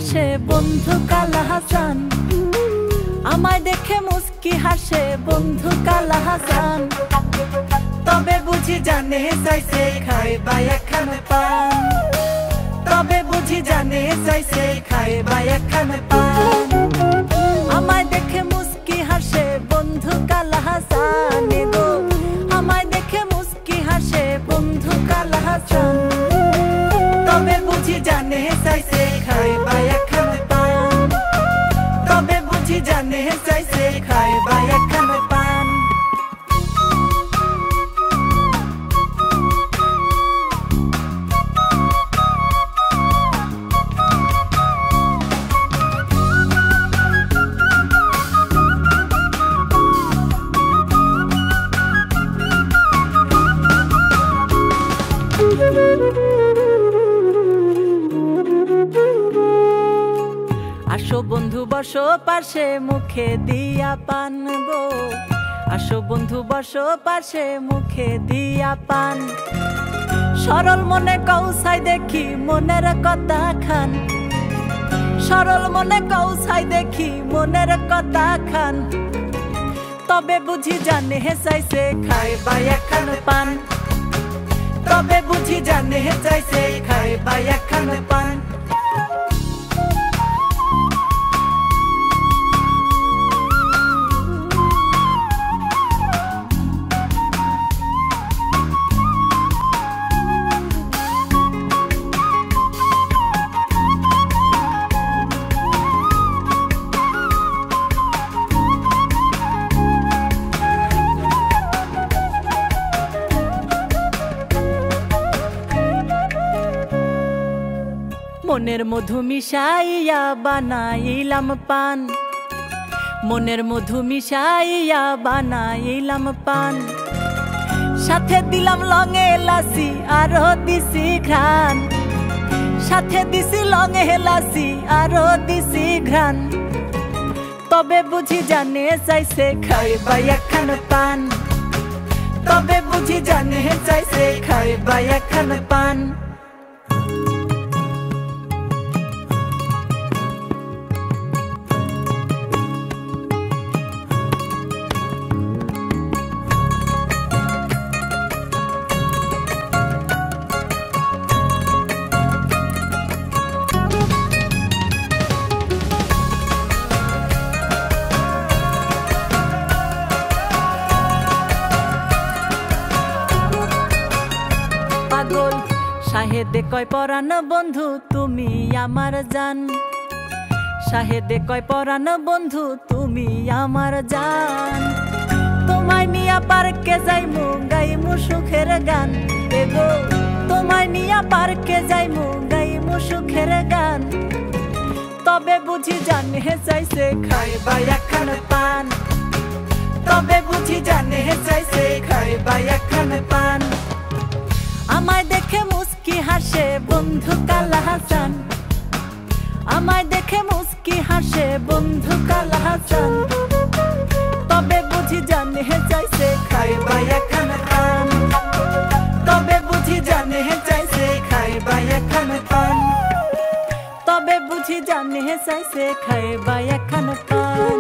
হাসে বন্ধু কালা হাসান, আমায় দেখে মুস্কি হাসে বন্ধু কালা হাসান। তবে বুঝি জানে চাইছে খায় বা একখানে পান, তবে বুঝি জানে চাইছে খায় বা একখানে পান। আমায় দেখে মুস্কি হাসে বন্ধু কালা হাসান গো, আমায় দেখে মুস্কি হাসে বন্ধু কালা হাসান। তবে বুঝি জানে চাইছে খায় বা একখানে পান, তবে বুঝি জানে চাইছে খায় বা একখানে পান। আসো বন্ধু বসো পাশে মুখে দিয়া পান গো, আসো বন্ধু বসো পাশে মুখে দিয়া পান। সরল মনে কৌসাই দেখি মনের কথা খান, সরল মনে কৌসাই দেখি মনের কথা খান। তবে বুঝি জানে চাইছে খায় বা একখানে পান, তবে বুঝি জানে চাইছে খায় বা একখানে পান। মনের মধু মিশাইয়া বানাইলাম পান, মনের মধু মিশাইয়া বানাইলাম পান। সাথে দিলাম লং এলাচি আরো দিছি ঘ্রাণ, সাথে দিছি লং এলাচি আরো দিছি ঘ্রাণ। তবে বুঝি জানে চাইছে খায় বা একখানে পান, তবে বুঝি জানে চাইছে খায় বা একখানে পান। পাগল শাহেদে কয় পরাণ বন্ধু তুমি আমার জান, শাহেদে কয় পরাণ বন্ধু তুমি আমার জান। তোমায় নিয়া পার্কে যাইমু গাইমু সুখের গান এগো, তোমায় নিয়া পার্কে যাইমু গাইমু সুখের গান। তবে বুঝি জানে চাইছে খায় বা একখানে পান, তবে বুঝি জানে চাইছে খায় বা একখানে পান। আমায় দেখে মুস্কি হাসে বন্ধু কালা হাসান, আমায় দেখে মুস্কি হাসে বন্ধু কালা হাসান। তবে বুঝি জানে চাইছে খায় বা একখানে পান, তবে বুঝি জানে চাইছে খায় বা একখানে পান, তবে বুঝি জানে চাইছে খায় বা একখানে পান।